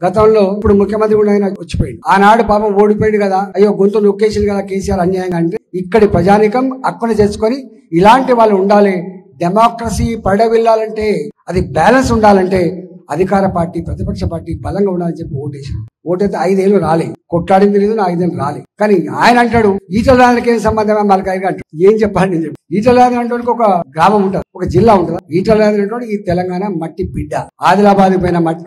గతంలో ఇప్పుడు ముఖ్యమంత్రి కూడా ఆయన వచ్చిపోయింది. ఆనాడు పాపం ఓడిపోయింది కదా, అయ్యో గొంతు నొక్కేసింది కదా కేసీఆర్ అన్యాయంగా అంటే, ఇక్కడి ప్రజానికం అక్కడ చేసుకొని ఇలాంటి వాళ్ళు ఉండాలి. డెమోక్రసీ పడవిల్లాలంటే, అది బ్యాలెన్స్ ఉండాలంటే అధికార పార్టీ ప్రతిపక్ష పార్టీ బలంగా ఉండాలని చెప్పి ఓటేసాడు. ఓటైతే 5 ఏళ్ళు రాలే, కొట్లాడింది లేదు, 5 ఏళ్ళు రాలే. కానీ ఆయన అంటాడు ఈటల రాజేందర్కి ఏం సంబంధం మళ్ళీ అంటాడు. ఏం చెప్పాలి నేను చెప్పి. ఈటల రాజేందర్ అంటే ఒక గ్రామం ఉంటుంది, ఒక జిల్లా ఉంటుంది. ఈటల రాజేందర్ అంటే ఈ తెలంగాణ మట్టి బిడ్డ. ఆదిలాబాద్ పైన మట్టి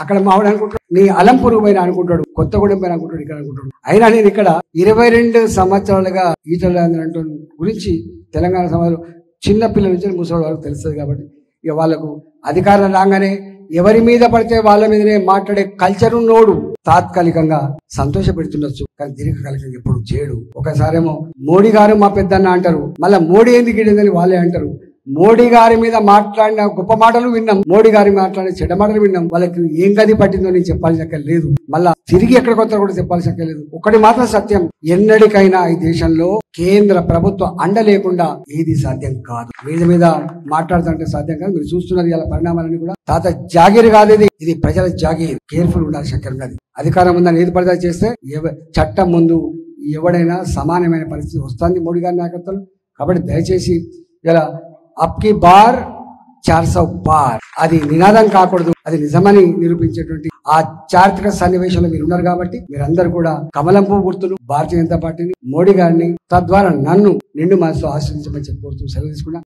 అక్కడ మావిడ అనుకుంటాడు, నీ అలంపూర్ పైన అనుకుంటాడు, కొత్తగూడెం పైన అనుకుంటాడు, ఇక్కడ అనుకుంటాడు. అయినా నేను ఇక్కడ 22 సంవత్సరాలుగా ఈటల రాజేందర్ అంటే గురించి తెలంగాణ సమాజంలో చిన్న పిల్లల నుంచి ముసలి వరకు తెలుస్తుంది. కాబట్టి ఇక వాళ్ళకు అధికారం రాగానే ఎవరి మీద పడితే వాళ్ళ మీదనే మాట్లాడే కల్చర్ ఉన్నోడు తాత్కాలికంగా సంతోష పెడుతుండొచ్చు, కానీ దీర్ఘకాలికంగా ఎప్పుడు చేయడు. ఒకసారేమో మోడీ గారు మా పెద్దన్న అంటారు, మళ్ళీ మోడీ ఎందుకు గిడిందని వాళ్ళే అంటారు. మోడీ గారి మీద మాట్లాడిన గొప్ప మాటలు విన్నాం, మోడీ గారి మాట్లాడిన చెడ్డ మాటలు విన్నాం. వాళ్ళకి ఏం గది పట్టిందో నేను చెప్పాల్సిన లేదు, మళ్ళా తిరిగి ఎక్కడికి వస్తారో కూడా చెప్పాల్సిన లేదు. ఒకటి మాత్రం సత్యం, ఎన్నటికైనా ఈ దేశంలో కేంద్ర ప్రభుత్వ అండ లేకుండా ఏది సాధ్యం కాదు. మీద మాట్లాడుతుంటే సాధ్యం కాదు. మీరు చూస్తున్నారు ఇలా పరిణామాలన్నీ కూడా. తాత జాగీర్ కాదు, ఇది ప్రజల జాగీర్. కేర్ఫుల్ ఉండాలి. శంకర్ ఉన్నది అధికారం ఉందని ఏది పడితే చేస్తే చట్టం ముందు ఎవడైనా సమానమైన పరిస్థితి వస్తుంది మోడీ గారి నాయకత్వం. కాబట్టి దయచేసి ఇలా అప్కి బార్ 400 పార్ అది నినాదం కాకూడదు, అది నిజమని నిరూపించేటువంటి ఆ చారిత్రక సన్నివేశంలో మీరు ఉన్నారు. కాబట్టి మీరందరూ కూడా కమలం పువ్వు గుర్తులు భారతీయ జనతా పార్టీని, మోడీ గారిని, తద్వారా నన్ను నిండు మనసులో ఆశీర్వదించమని చెప్పి కోరుతూ సెలవు తీసుకున్నా.